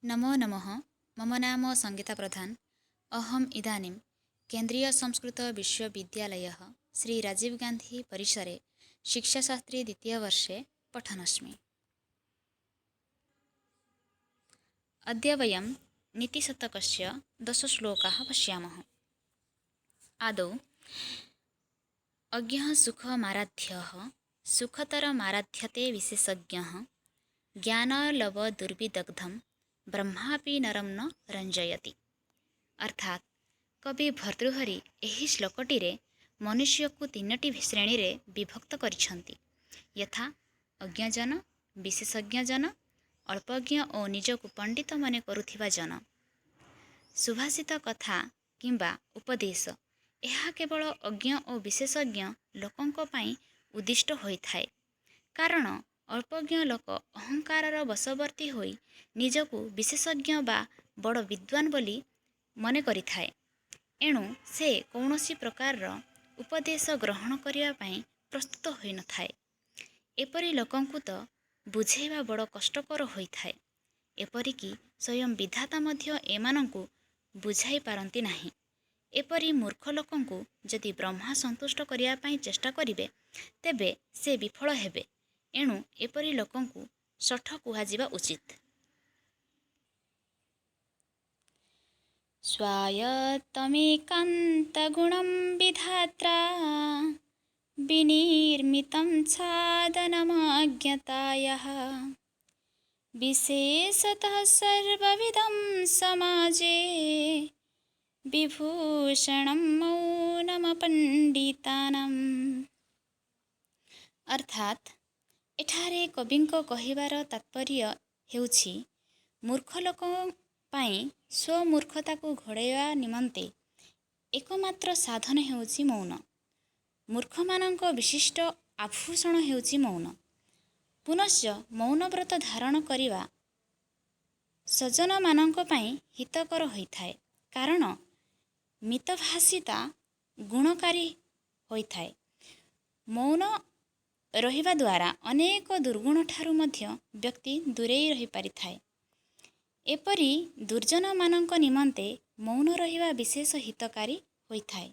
नमो नमः। मम नाम संगीता प्रधान। अहम् इदानीं केन्द्रीयसंस्कृतविश्वविद्यालयः श्री राजीव गान्धी परिसरे शिक्षाशास्त्री द्वितीयवर्षे पठनस्मि। अद्य वयं नीतिशतकस्य 10 श्लोकाः पश्यामः। आदौ अज्ञः सुखमाराध्यः सुखतरमाराध्यते विशेषज्ञः ज्ञानलवदुर्विदग्धं ब्रह्मापि नरं न रञ्जयति। अर्थात कवि भर्तृहरि ଏହି ଶ୍ଲୋକଟିରେ ମନୁଷ୍ୟକୁ ତିନୋଟି ଶ୍ରେଣୀରେ ବିଭକ୍ତ କରିଛନ୍ତି, ଯଥା ଅଜ୍ଞଜନ, ବିଶେଷଜ୍ଞଜନ, ଅଳ୍ପଜ୍ଞ ଓ ନିଜକୁ ପଣ୍ଡିତ ମନେ କରୁଥିବା ଜନ। ସୁଭାଷିତ କଥା କିମ୍ବା ଉପଦେଶ ଏହା କେବଳ ଅଜ୍ଞ ଓ ବିଶେଷଜ୍ଞ ଲୋକଙ୍କ ପାଇଁ ଉଦ୍ଦିଷ୍ଟ ହୋଇଥାଏ, କାରଣ ଅଳ୍ପଜ୍ଞ ଲୋକ ଅହଙ୍କାରର ବଶବର୍ତ୍ତୀ ହୋଇ ନିଜକୁ ବିଶେଷଜ୍ଞ ବା ବଡ଼ ବିଦ୍ୱାନ ବୋଲି ମନେ କରିଥାଏ। ଏଣୁ ସେ କୌଣସି ପ୍ରକାରର ଉପଦେଶ ଗ୍ରହଣ କରିବା ପାଇଁ ପ୍ରସ୍ତୁତ ହୋଇନଥାଏ। ଏପରି ଲୋକଙ୍କୁ ତ ବୁଝେଇବା ବଡ଼ କଷ୍ଟକର ହୋଇଥାଏ। ଏପରିକି ସ୍ୱୟଂ ବିଧାତା ମଧ୍ୟ ଏମାନଙ୍କୁ ବୁଝାଇ ପାରନ୍ତି ନାହିଁ। ଏପରି ମୂର୍ଖ ଲୋକଙ୍କୁ ଯଦି ବ୍ରହ୍ମା ସନ୍ତୁଷ୍ଟ କରିବା ପାଇଁ ଚେଷ୍ଟା କରିବେ, ତେବେ ସେ ବିଫଳ ହେବେ। ଏଣୁ ଏପରି ଲୋକଙ୍କୁ ଶଠ କୁହାଯିବା ଉଚିତ। स्वायत्तमेकान्तगुणं विधात्रा विनिर्मितं साधनमज्ञतायाः विशेषतः सर्वविधं समाजे विभूषणं मौनमपण्डितानाम्। अर्थात ଏଠାରେ କବିଙ୍କ କହିବାର ତାତ୍ପର୍ଯ୍ୟ ହେଉଛି ମୂର୍ଖ ଲୋକ ପାଇଁ ସ୍ୱମୂର୍ଖତାକୁ ଘୋଡ଼ାଇବା ନିମନ୍ତେ ଏକମାତ୍ର ସାଧନ ହେଉଛି ମୌନ। ମୂର୍ଖମାନଙ୍କ ବିଶିଷ୍ଟ ଆଭୂଷଣ ହେଉଛି ମୌନ। ପୁନଶ୍ଚ ମୌନବ୍ରତ ଧାରଣ କରିବା ସଜ୍ଜନମାନଙ୍କ ପାଇଁ ହିତକର ହୋଇଥାଏ, କାରଣ ମିତଭାଷିତା ଗୁଣକାରୀ ହୋଇଥାଏ। ମୌନ ରହିବା ଦ୍ୱାରା ଅନେକ ଦୁର୍ଗୁଣଠାରୁ ମଧ୍ୟ ବ୍ୟକ୍ତି ଦୂରେଇ ରହିପାରିଥାଏ। ଏପରି ଦୁର୍ଜନମାନଙ୍କ ନିମନ୍ତେ ମୌନ ରହିବା ବିଶେଷ ହିତକାରୀ ହୋଇଥାଏ।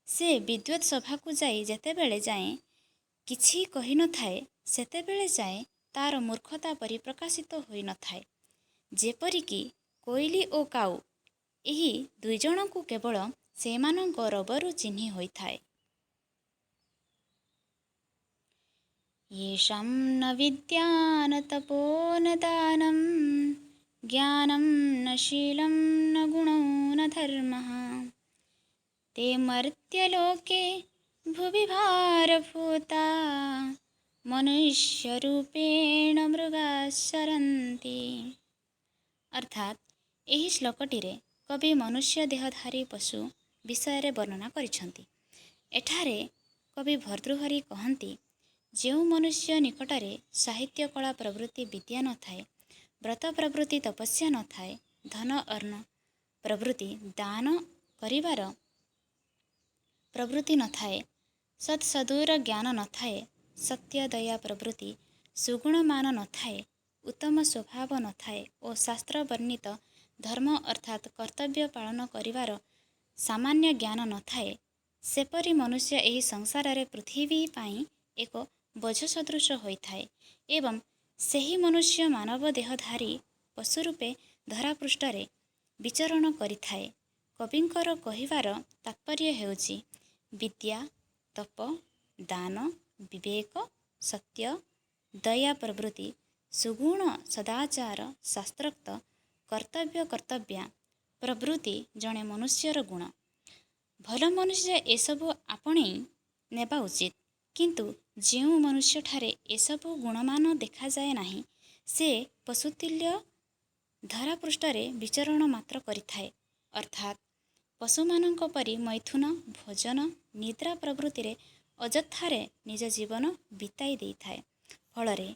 ସେ ବିଦ୍ୱତ୍ ସଭାକୁ ଯାଇ ଯେତେବେଳେ ଯାଏଁ କିଛି କହିନଥାଏ, ସେତେବେଳେ ଯାଏଁ ତାର ମୂର୍ଖତା ପରିପ୍ରକାଶିତ ହୋଇନଥାଏ। ଯେପରିକି କୋଇଲି ଓ କାଉ, ଏହି ଦୁଇଜଣଙ୍କୁ କେବଳ ସେମାନଙ୍କ ରବରୁ ଚିହ୍ନି ହୋଇଥାଏ। येषां न विद्या न तपो न दानं ज्ञानं न शीलं न गुणो न धर्मः ते मर्त्यलोके भुवि भारभूता मनुष्यरूपेण मृगाः सरन्ति। अर्थात ଏହି ଶ୍ଲୋକଟିରେ କବି ମନୁଷ୍ୟ ଦେହଧାରୀ ପଶୁ ବିଷୟରେ ବର୍ଣ୍ଣନା କରିଛନ୍ତି। ଏଠାରେ କବି ଭର୍ତ୍ତୃହରି କହନ୍ତି, ଯେଉଁ ମନୁଷ୍ୟ ନିକଟରେ ସାହିତ୍ୟ କଳା ପ୍ରବୃତ୍ତି ବିଦ୍ୟା ନଥାଏ, ବ୍ରତ ପ୍ରବୃତ୍ତି ତପସ୍ୟା ନଥାଏ, ଧନ ଅର୍ଣ୍ଣ ପ୍ରବୃତ୍ତି ଦାନ କରିବାର ପ୍ରବୃତ୍ତି ନଥାଏ, ସତ୍ସଦୁର ଜ୍ଞାନ ନଥାଏ, ସତ୍ୟ ଦୟା ପ୍ରବୃତ୍ତି ସୁଗୁଣମାନ ନଥାଏ, ଉତ୍ତମ ସ୍ୱଭାବ ନଥାଏ ଓ ଶାସ୍ତ୍ର ବର୍ଣ୍ଣିତ ଧର୍ମ ଅର୍ଥାତ୍ କର୍ତ୍ତବ୍ୟ ପାଳନ କରିବାର ସାମାନ୍ୟ ଜ୍ଞାନ ନଥାଏ, ସେପରି ମନୁଷ୍ୟ ଏହି ସଂସାରରେ ପୃଥିବୀ ପାଇଁ ଏକ ବୋଝ ସଦୃଶ ହୋଇଥାଏ ଏବଂ ସେହି ମନୁଷ୍ୟ ମାନବ ଦେହଧାରୀ ପଶୁ ରୂପେ ଧରାପୃଷ୍ଠରେ ବିଚରଣ କରିଥାଏ। କବିଙ୍କର କହିବାର ତାତ୍ପର୍ଯ୍ୟ ହେଉଛି ବିଦ୍ୟା, ତପ, ଦାନ, ବିବେକ, ସତ୍ୟ, ଦୟା ପ୍ରଭୃତି ସୁଗୁଣ ସଦାଚାର ଶାସ୍ତ୍ରୋକ୍ତ କର୍ତ୍ତବ୍ୟା ପ୍ରଭୃତି ଜଣେ ମନୁଷ୍ୟର ଗୁଣ। ଭଲ ମନୁଷ୍ୟ ଏସବୁ ଆପଣେଇ ନେବା ଉଚିତ, କିନ୍ତୁ ଯେଉଁ ମନୁଷ୍ୟଠାରେ ଏସବୁ ଗୁଣମାନ ଦେଖାଯାଏ ନାହିଁ, ସେ ପଶୁତୁଲ୍ୟ ଧରାପୃଷ୍ଠରେ ବିଚରଣ ମାତ୍ର କରିଥାଏ। ଅର୍ଥାତ୍ ପଶୁମାନଙ୍କ ପରି ମୈଥୁନ, ଭୋଜନ, ନିଦ୍ରା ପ୍ରଭୃତିରେ ଅଯଥାରେ ନିଜ ଜୀବନ ବିତାଇ ଦେଇଥାଏ। ଫଳରେ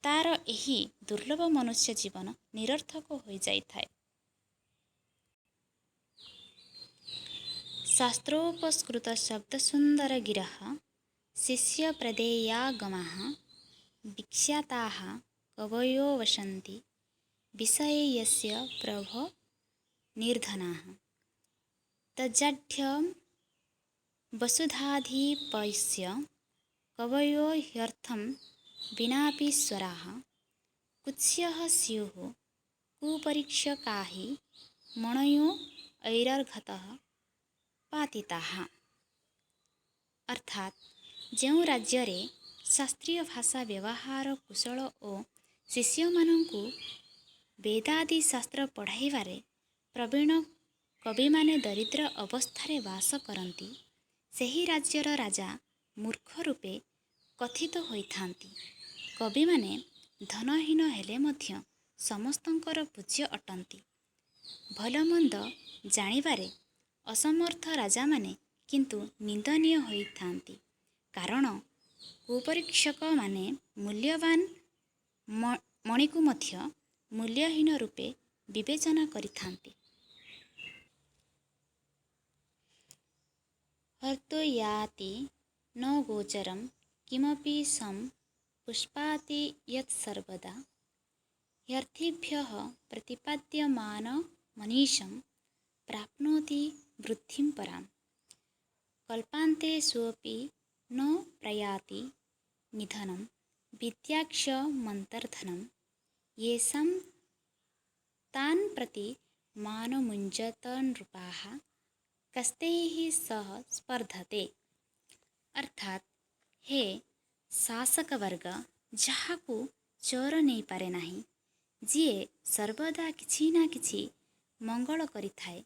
ତାର ଏହି ଦୁର୍ଲଭ ମନୁଷ୍ୟ ଜୀବନ ନିରର୍ଥକ ହୋଇଯାଇଥାଏ। ଶାସ୍ତ୍ରୋପସ୍କୃତ ଶବ୍ଦସୁନ୍ଦର ଗିରଃ ଶିଷ୍ୟ ପ୍ରଦେୟାଗମାଃ ବିଖ୍ୟାତାଃ କବୟୋ वसन्ति विषये यस्य प्रभो निर्धनाः तज्जाढ्यं वसुधाधिपस्य कवयो ह्यर्थं विनापि स्वराः कुत्स्यः स्युः कुपरीक्षका हि मणयो ऐरर्घतः पातिताः। अर्थात ଯେଉଁ राज्ୟରେ ଶାସ୍ତ୍ରୀୟ ଭାଷା ବ୍ୟବହାର କୁଶଳ ଓ ଶିଷ୍ୟମାନଙ୍କୁ ବେଦାଦି ଶାସ୍ତ୍ର ପଢ଼ାଇବାରେ ପ୍ରବୀଣ କବିମାନେ ଦରିଦ୍ର ଅବସ୍ଥାରେ ବାସ କରନ୍ତି, ସେହି ରାଜ୍ୟର ରାଜା ମୂର୍ଖ ରୂପେ କଥିତ ହୋଇଥାନ୍ତି। କବିମାନେ ଧନହୀନ ହେଲେ ମଧ୍ୟ ସମସ୍ତଙ୍କର ପୂଜ୍ୟ ଅଟନ୍ତି। ଭଲମନ୍ଦ ଜାଣିବାରେ ଅସମର୍ଥ ରାଜାମାନେ କିନ୍ତୁ ନିନ୍ଦନୀୟ ହୋଇଥାନ୍ତି, କାରଣ କୁପରୀକ୍ଷକମାନେ ମୂଲ୍ୟବାନ ମଣିକୁ ମଧ୍ୟ ମୂଲ୍ୟହୀନ ରୂପେ ବିବେଚନା କରିଥାନ୍ତି। ହର୍ତୁୟାତି ନ ଗୋଚରಂ କିମପି ସମ୍ ପୁଷ୍ପାତି ୟତ୍ସର୍ବଦା ହ୍ୟର୍ଥିभ्यः ପ୍ରତିପାଦ୍ୟମାନମନିଶଂ ପ୍ରାପ୍ନୋତି ବୃଦ୍ଧିଂ ପରାମ୍ କଳ୍ପାନ୍ତେ सोऽपि न प्रयाति निधनं विद्याक्षमन्तर्धनं येषां तान् प्रति मानमुञ्जतनृपाः कस्तैः सह स्पर्धते। अर्थात हे शासक वर्ग ଯାହାକୁ ଚୋର ନେଇପାରେ ନାହିଁ, ଯିଏ ସର୍ବଦା କିଛି ନା କିଛି ମଙ୍ଗଳ କରିଥାଏ,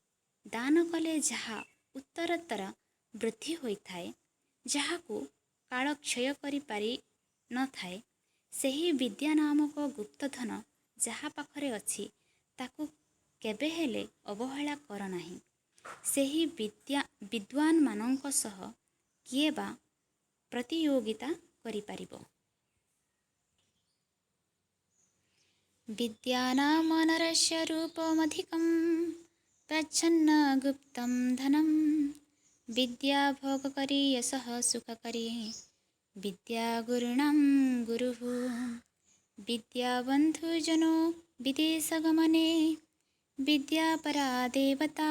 ଦାନ କଲେ ଯାହା ଉତ୍ତରୋତ୍ତର ବୃଦ୍ଧି ହୋଇଥାଏ, ଯାହାକୁ କାଳ କ୍ଷୟ କରିପାରି ନଥାଏ, ସେହି ବିଦ୍ୟା ନାମକ ଗୁପ୍ତଧନ ଯାହା ପାଖରେ ଅଛି ତାକୁ କେବେ ହେଲେ ଅବହେଳା କର ନାହିଁ। ସେହି ବିଦ୍ୱାନମାନଙ୍କ ସହ କିଏ ବା ପ୍ରତିଯୋଗିତା କରିପାରିବ? ବିଦ୍ୟାନାମନରସ୍ୟ ରୂପମଧିକଂ ପ୍ରଚ୍ଛନ୍ନ ଗୁପ୍ତଂ ଧନಂ विद्या भोगकरी यशः सुखकरी विद्या गुरुणां गुरुः विद्या बन्धुजनो विदेशगमने विद्या परा देवता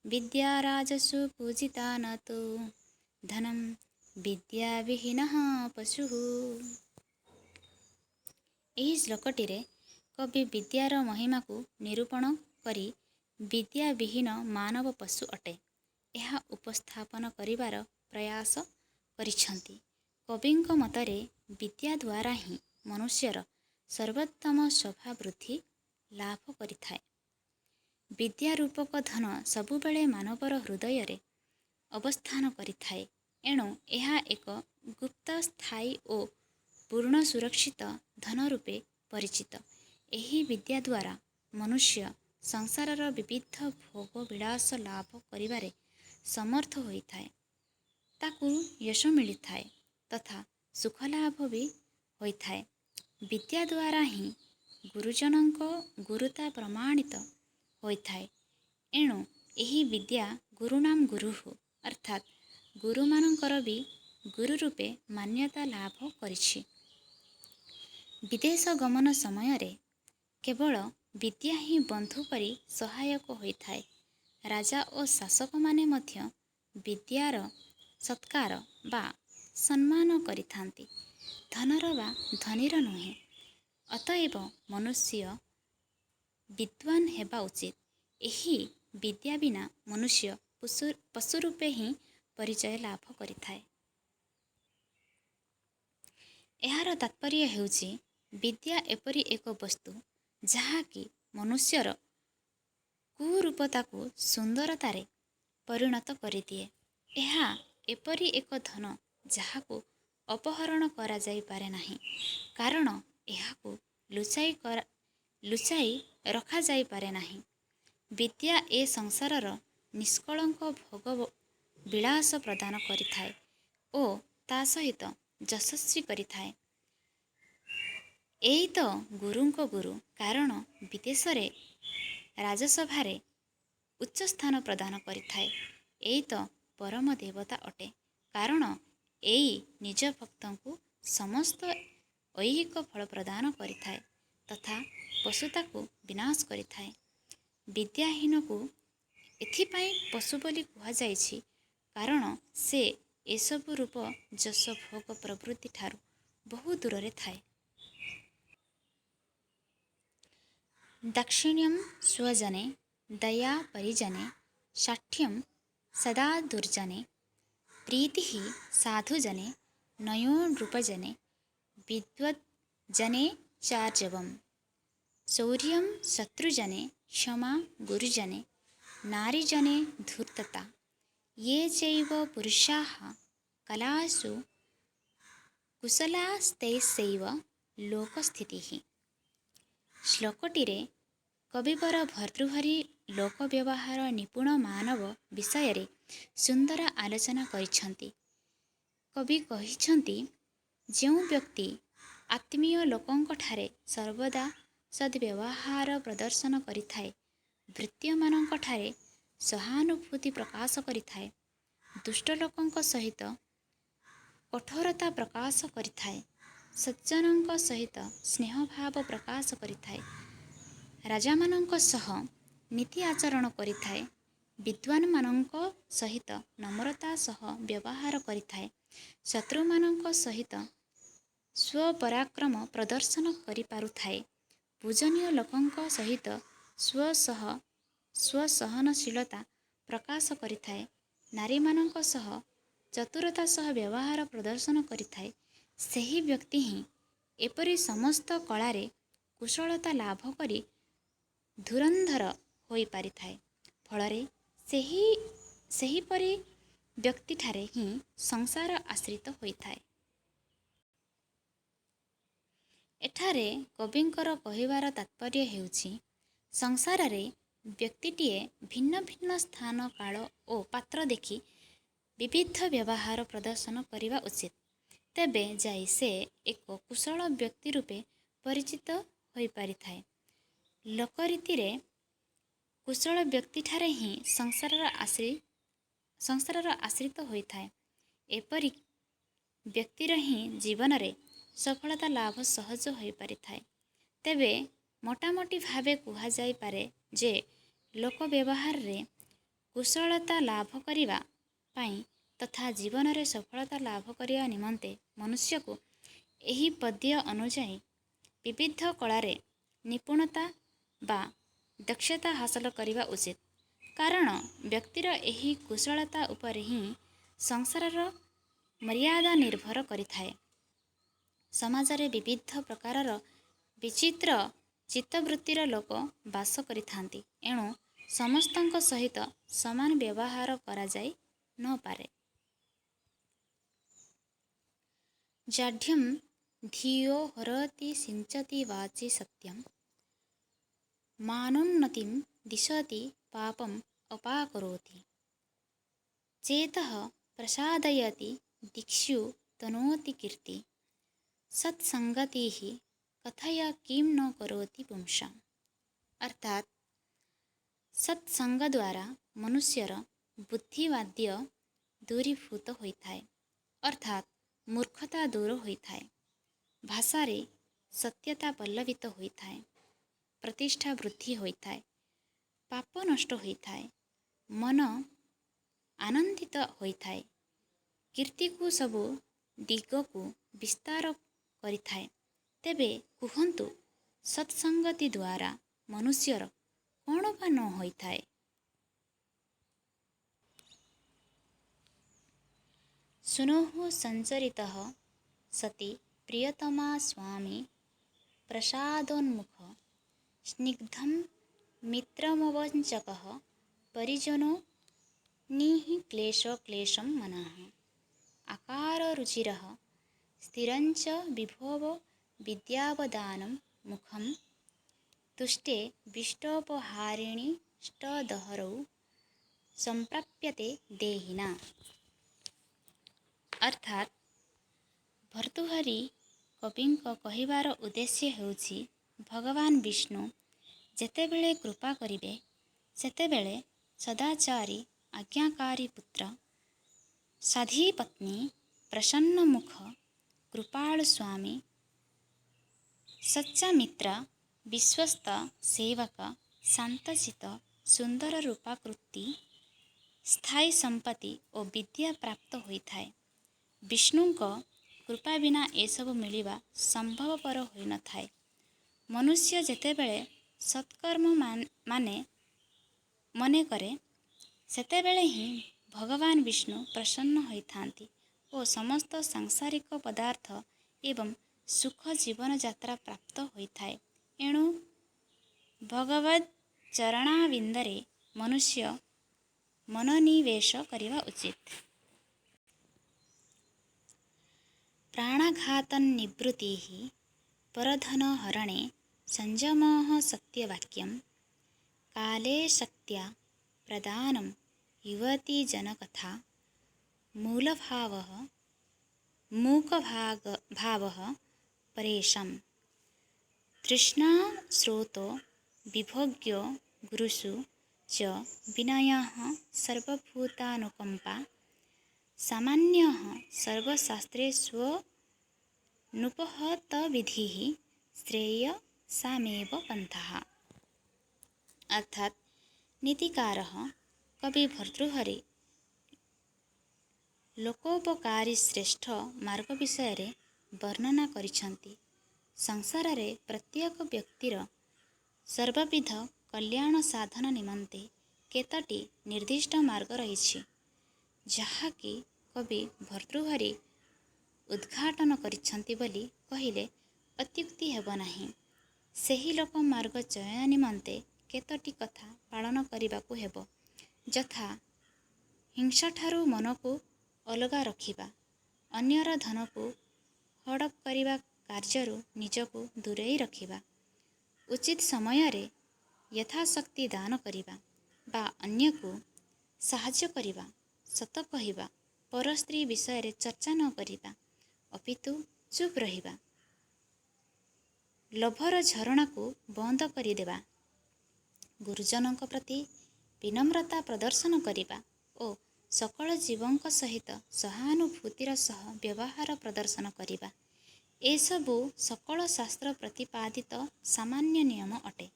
विद्या राजसु पूजिता न तु धनं विद्याविहीनः पशुः। ଏହି ଶ୍ଲୋକଟିରେ କବି ବିଦ୍ୟାର ମହିମାକୁ ନିରୂପଣ କରି ବିଦ୍ୟାବିହୀନ ମାନବ ପଶୁ ଅଟେ ଏହା ଉପସ୍ଥାପନ କରିବାର ପ୍ରୟାସ କରିଛନ୍ତି। କବିଙ୍କ ମତରେ ବିଦ୍ୟା ଦ୍ୱାରା ହିଁ ମନୁଷ୍ୟର ସର୍ବୋତ୍ତମ ସ୍ୱଭାବବୃଦ୍ଧି ଲାଭ କରିଥାଏ। ବିଦ୍ୟା ରୂପକ ଧନ ସବୁବେଳେ ମାନବର ହୃଦୟରେ ଅବସ୍ଥାନ କରିଥାଏ, ଏଣୁ ଏହା ଏକ ଗୁପ୍ତ, ସ୍ଥାୟୀ ଓ ପୂର୍ଣ୍ଣ ସୁରକ୍ଷିତ ଧନ ରୂପେ ପରିଚିତ। ଏହି ବିଦ୍ୟା ଦ୍ୱାରା ମନୁଷ୍ୟ ସଂସାରର ବିବିଧ ଭୋଗ ବିଳାସ ଲାଭ କରିବାରେ ସମର୍ଥ ହୋଇଥାଏ, ତାକୁ ଯଶ ମିଳିଥାଏ ତଥା ସୁଖଲାଭ ବି ହୋଇଥାଏ। ବିଦ୍ୟା ଦ୍ୱାରା ହିଁ ଗୁରୁଜନଙ୍କ ଗୁରୁତା ପ୍ରମାଣିତ ହୋଇଥାଏ, ଏଣୁ ଏହି ବିଦ୍ୟା ଗୁରୁଣାଂ ଗୁରୁଃ ଅର୍ଥାତ୍ ଗୁରୁମାନଙ୍କର ବି ଗୁରୁ ରୂପେ ମାନ୍ୟତା ଲାଭ କରିଛି। ବିଦେଶ ଗମନ ସମୟରେ କେବଳ ବିଦ୍ୟା ହିଁ ବନ୍ଧୁ ପରି ସହାୟକ ହୋଇଥାଏ। ରାଜା ଓ ଶାସକମାନେ ମଧ୍ୟ ବିଦ୍ୟାର ସତ୍କାର ବା ସମ୍ମାନ କରିଥାନ୍ତି, ଧନର ବା ଧନୀର ନୁହେଁ। ଅତଏବ ମନୁଷ୍ୟ ବିଦ୍ୱାନ ହେବା ଉଚିତ। ଏହି ବିଦ୍ୟା ବିନା ମନୁଷ୍ୟ ପଶୁ ରୂପେ ହିଁ ପରିଚୟ ଲାଭ କରିଥାଏ। ଏହାର ତାତ୍ପର୍ଯ୍ୟ ହେଉଛି ବିଦ୍ୟା ଏପରି ଏକ ବସ୍ତୁ ଯାହାକି ମନୁଷ୍ୟର କୁରୂପତାକୁ ସୁନ୍ଦରତାରେ ପରିଣତ କରିଦିଏ। ଏହା ଏପରି ଏକ ଧନ ଯାହାକୁ ଅପହରଣ କରାଯାଇପାରେ ନାହିଁ, କାରଣ ଏହାକୁ ଲୁଚାଇ ରଖାଯାଇପାରେ ନାହିଁ। ବିଦ୍ୟା ଏ ସଂସାରର ନିଷ୍କଳଙ୍କ ଭୋଗ ବିଳାସ ପ୍ରଦାନ କରିଥାଏ ଓ ତା ସହିତ ଯଶସ୍ୱୀ କରିଥାଏ। ଏଇ ତ ଗୁରୁଙ୍କ ଗୁରୁ, କାରଣ ବିଦେଶରେ ରାଜସଭାରେ ଉଚ୍ଚ ସ୍ଥାନ ପ୍ରଦାନ କରିଥାଏ। ଏଇ ତ ପରମ ଦେବତା ଅଟେ, କାରଣ ଏଇ ନିଜ ଭକ୍ତଙ୍କୁ ସମସ୍ତ ଐହିକ ଫଳ ପ୍ରଦାନ କରିଥାଏ। ତଥା ପଶୁତାକୁ ବିନାଶ କରିଥାଏ। ବିଦ୍ୟାହୀନକୁ ଏଥିପାଇଁ ପଶୁ ବୋଲି କୁହାଯାଇଛି, କାରଣ ସେ ଏସବୁ ରୂପ ଯଶ ଭୋଗ ପ୍ରଭୃତି ଠାରୁ ବହୁ ଦୂରରେ ଥାଏ। ଦାକ୍ଷିଣ୍ୟମ୍ ସ୍ୱଜନେ ଦୟା ପରିଜନେ ଶାଠ୍ୟମ୍ ସଦା ଦୁର୍ଜନେ ପ୍ରୀତିଃ ସାଧୁଜନେ ନୟୋ ନୃପଜନେ ବିଦ୍ୱଜ୍ଜନେ ଚାର୍ଜବମ୍ ଶୌର୍ଯ୍ୟଂ ଶତ୍ରୁଜନେ କ୍ଷମା ଗୁରୁଜନେ ନାରୀଜନେ ଧୂର୍ତ୍ତତା ये चैव पुरुषाः कलासु कुशलास्तैस्सैव लोकस्थितिः। ଶ୍ଲୋକଟିରେ କବିବର ଭର୍ତ୍ତୃହରି ଲୋକ ବ୍ୟବହାର ନିପୁଣ ମାନବ ବିଷୟରେ ସୁନ୍ଦର ଆଲୋଚନା କରିଛନ୍ତି। କବି କହିଛନ୍ତି, ଯେଉଁ ବ୍ୟକ୍ତି ଆତ୍ମୀୟ ଲୋକଙ୍କଠାରେ ସର୍ବଦା ସଦ୍ବ୍ୟବହାର ପ୍ରଦର୍ଶନ କରିଥାଏ, ଭୃତ୍ୟମାନଙ୍କଠାରେ ସହାନୁଭୂତି ପ୍ରକାଶ କରିଥାଏ, ଦୁଷ୍ଟ ଲୋକଙ୍କ ସହିତ କଠୋରତା ପ୍ରକାଶ କରିଥାଏ, ସଜ୍ଜନଙ୍କ ସହିତ ସ୍ନେହଭାବ ପ୍ରକାଶ କରିଥାଏ, ରାଜାମାନଙ୍କ ସହ ନୀତି ଆଚରଣ କରିଥାଏ, ବିଦ୍ୱାନମାନଙ୍କ ସହିତ ନମ୍ରତା ସହ ବ୍ୟବହାର କରିଥାଏ, ଶତ୍ରୁମାନଙ୍କ ସହିତ ସ୍ୱପରାକ୍ରମ ପ୍ରଦର୍ଶନ କରିପାରୁଥାଏ, ପୂଜନୀୟ ଲୋକଙ୍କ ସହିତ ସ୍ୱସହନଶୀଳତା ପ୍ରକାଶ କରିଥାଏ, ନାରୀମାନଙ୍କ ସହ ଚତୁରତା ସହ ବ୍ୟବହାର ପ୍ରଦର୍ଶନ କରିଥାଏ, ସେହି ବ୍ୟକ୍ତି ହିଁ ଏପରି ସମସ୍ତ କଳାରେ କୁଶଳତା ଲାଭ କରି ଧୁରନ୍ଧର ହୋଇପାରିଥାଏ। ଫଳରେ ସେହିପରି ବ୍ୟକ୍ତିଠାରେ ହିଁ ସଂସାର ଆଶ୍ରିତ ହୋଇଥାଏ। ଏଠାରେ କବିଙ୍କର କହିବାର ତାତ୍ପର୍ଯ୍ୟ ହେଉଛି, ସଂସାରରେ ବ୍ୟକ୍ତିଟିଏ ଭିନ୍ନ ଭିନ୍ନ ସ୍ଥାନ କାଳ ଓ ପାତ୍ର ଦେଖି ବିବିଧ ବ୍ୟବହାର ପ୍ରଦର୍ଶନ କରିବା ଉଚିତ। ତେବେ ଯାଇ ସେ ଏକ କୁଶଳ ବ୍ୟକ୍ତି ରୂପେ ପରିଚିତ ହୋଇପାରିଥାଏ। ଲୋକରୀତିରେ କୁଶଳ ବ୍ୟକ୍ତିଠାରେ ହିଁ ସଂସାରର ଆଶ୍ରିତ ହୋଇଥାଏ। ଏପରି ବ୍ୟକ୍ତିର ହିଁ ଜୀବନରେ ସଫଳତା ଲାଭ ସହଜ ହୋଇପାରିଥାଏ। ତେବେ ମୋଟାମୋଟି ଭାବେ କୁହାଯାଇପାରେ ଯେ, ଲୋକ ବ୍ୟବହାରରେ କୁଶଳତା ଲାଭ କରିବା ପାଇଁ ତଥା ଜୀବନରେ ସଫଳତା ଲାଭ କରିବା ନିମନ୍ତେ ମନୁଷ୍ୟକୁ ଏହି ପଦ୍ୟ ଅନୁଯାୟୀ ବିବିଧ କଳାରେ ନିପୁଣତା ବା ଦକ୍ଷତା ହାସଲ କରିବା ଉଚିତ। କାରଣ ବ୍ୟକ୍ତିର ଏହି କୁଶଳତା ଉପରେ ହିଁ ସଂସାରର ମର୍ଯ୍ୟାଦା ନିର୍ଭର କରିଥାଏ। ସମାଜରେ ବିବିଧ ପ୍ରକାରର ବିଚିତ୍ର ଚିତ୍ତବୃତ୍ତିର ଲୋକ ବାସ କରିଥାନ୍ତି। ଏଣୁ ସମସ୍ତଙ୍କ ସହିତ ସମାନ ବ୍ୟବହାର କରାଯାଇ ନପାରେ। ଜାଢ୍ୟଂ ଧିୟୋ ହରତି ସିଞ୍ଚତି ବାଚି ସତ୍ୟଂ ମାନୋନ୍ନତିଂ ଦିଶତି ପାପଂ ଅପାକରୋତି ଚେତଃ ପ୍ରସାଦୟତି ଦିକ୍ଷୁ ତନୋତି କୀର୍ତି ସତ୍ସଙ୍ଗତିଃ କଥୟ କିଂ ନ କରୋତି ପୁଂସାଂ। ଅର୍ଥାତ୍ ସତ୍ସଙ୍ଗ ଦ୍ୱାରା ମନୁଷ୍ୟର ବୁଦ୍ଧିବାଦ୍ୟ ଦୂରୀଭୂତ ହୋଇଥାଏ, ଅର୍ଥାତ୍ ମୂର୍ଖତା ଦୂର ହୋଇଥାଏ, ଭାଷାରେ ସତ୍ୟତା ପଲ୍ଲବିତ ହୋଇଥାଏ, ପ୍ରତିଷ୍ଠା ବୃଦ୍ଧି ହୋଇଥାଏ, ପାପ ନଷ୍ଟ ହୋଇଥାଏ, ମନ ଆନନ୍ଦିତ ହୋଇଥାଏ, କୀର୍ତ୍ତିକୁ ସବୁ ଦିଗକୁ ବିସ୍ତାର କରିଥାଏ। ତେବେ କୁହନ୍ତୁ, ସତ୍ସଙ୍ଗତି ଦ୍ୱାରା ମନୁଷ୍ୟର କ'ଣ ବା ନ ହୋଇଥାଏ? ଶୃଣୁଃ ସଞ୍ଚରିତଃ ସତି ପ୍ରିୟତମା ସ୍ୱାମୀ ପ୍ରସାଦୋନ୍ମୁଖ ସ୍ନିଗ୍ଧଂ ମିତ୍ରମବଞ୍ଚକଃ ପରିଜନୋ ନିଃକ୍ଲେଶଂ ମନଃ ଆକାରରୁଚିରଃ ସ୍ଥିରଞ୍ଚ ବିଭୋବ ବିଦ୍ୟାବଦାनं ମୁଖଂ ତୁଷ୍ଟେ ବିଷ୍ଟୋପହାରିଣୀଷ୍ଟଦହରौ ସମ୍ପ୍ରାପ୍ୟତେ ଦେହିନା। ଅର୍ଥାତ୍ ଭର୍ତ୍ତୃହରି କବିଙ୍କ କହିବାର ଉଦ୍ଦେଶ୍ୟ ହେଉଛି, ଭଗବାନ ବିଷ୍ଣୁ ଯେତେବେଳେ କୃପା କରିବେ, ସେତେବେଳେ ସଦାଚାରୀ ଆଜ୍ଞାକାରୀ ପୁତ୍ର, ସାଧ୍ୱୀ ପତ୍ନୀ, ପ୍ରସନ୍ନମୁଖ କୃପାଳୁ ସ୍ୱାମୀ, ସଚ୍ଚା ମିତ୍ର ବିଶ୍ୱସ୍ତ ସେବକ, ଶାନ୍ତଶୀତ, ସୁନ୍ଦର ରୂପାକୃତି, ସ୍ଥାୟୀ ସମ୍ପତ୍ତି ଓ ବିଦ୍ୟା ପ୍ରାପ୍ତ ହୋଇଥାଏ। ବିଷ୍ଣୁଙ୍କ କୃପା ବିନା ଏସବୁ ମିଳିବା ସମ୍ଭବପର ହୋଇନଥାଏ। ମନୁଷ୍ୟ ଯେତେବେଳେ ସତ୍କର୍ମ ମନେ କରେ, ସେତେବେଳେ ହିଁ ଭଗବାନ ବିଷ୍ଣୁ ପ୍ରସନ୍ନ ହୋଇଥାନ୍ତି ଓ ସମସ୍ତ ସାଂସାରିକ ପଦାର୍ଥ ଏବଂ ସୁଖ ଜୀବନଯାତ୍ରା ପ୍ରାପ୍ତ ହୋଇଥାଏ। ଏଣୁ ଭଗବତ୍ ଚରଣାବିନ୍ଦରେ ମନୁଷ୍ୟ ମନୋନିବେଶ କରିବା ଉଚିତ। ପ୍ରାଣାଘାତନିବୃତ୍ତିଃ ପରଧନହରଣେ ସଂଯମଃ ସତ୍ୟବାକ୍ୟଂ କାଲେ ଶକ୍ତ୍ୟା ପ୍ରଦାନଂ युवतिजनकथा मूकभावः परेषां तृष्णास्रोतो विभोग्यो गुरुषु च विनयः सर्वभूतानुकम्पा सामान्यः सर्वशास्त्रेष्वनुपहतविधिः श्रेयसामेव पन्थः। अर्थात नीतिकारः कवि भर्तृहरि लोकोपकारी श्रेष्ଠ मार्ग विषୟରେ ବର୍ଣ୍ଣନା କରିଛନ୍ତି। ସଂସାରରେ ପ୍ରତ୍ୟେକ ବ୍ୟକ୍ତିର ସର୍ବବିଧ କଲ୍ୟାଣ ସାଧନ ନିମନ୍ତେ କେତୋଟି ନିର୍ଦ୍ଦିଷ୍ଟ ମାର୍ଗ ରହିଛି, ଯାହାକି କବି ଭର୍ତୃହରି ଉଦ୍ଘାଟନ କରିଛନ୍ତି ବୋଲି କହିଲେ ଅତ୍ୟୁକ୍ତି ହେବ ନାହିଁ। ସେହି ଲୋକ ମାର୍ଗ ଚୟନ ନିମନ୍ତେ କେତୋଟି କଥା ପାଳନ କରିବାକୁ ହେବ, ଯଥା ହିଂସାଠାରୁ ମନକୁ ଅଲଗା ରଖିବା, ଅନ୍ୟର ଧନକୁ ହଡ଼ପ କରିବା କାର୍ଯ୍ୟରୁ ନିଜକୁ ଦୂରେଇ ରଖିବା, ଉଚିତ ସମୟରେ ଯଥାଶକ୍ତି ଦାନ କରିବା ବା ଅନ୍ୟକୁ ସାହାଯ୍ୟ କରିବା, ସତ କହିବା, ପର ସ୍ତ୍ରୀ ବିଷୟରେ ଚର୍ଚ୍ଚା ନ କରିବା, ଅପିତୁ ଚୁପ୍ ରହିବା, ଲୋଭର ଝରଣାକୁ ବନ୍ଦ କରିଦେବା, ଗୁରୁଜନଙ୍କ ପ୍ରତି ବିନମ୍ରତା ପ୍ରଦର୍ଶନ କରିବା ଓ ସକଳ ଜୀବଙ୍କ ସହିତ ସହାନୁଭୂତିର ସହ ବ୍ୟବହାର ପ୍ରଦର୍ଶନ କରିବା, ଏସବୁ ସକଳ ଶାସ୍ତ୍ର ପ୍ରତିପାଦିତ ସାମାନ୍ୟ ନିୟମ ଅଟେ।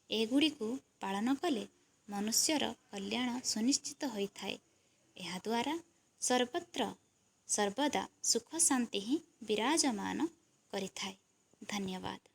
ଏଗୁଡ଼ିକୁ ପାଳନ କଲେ ମନୁଷ୍ୟର କଲ୍ୟାଣ ସୁନିଶ୍ଚିତ ହୋଇଥାଏ। ଏହାଦ୍ୱାରା ସର୍ବତ୍ର ସର୍ବଦା ସୁଖ ଶାନ୍ତି ହିଁ ବିରାଜମାନ କରିଥାଏ। ଧନ୍ୟବାଦ।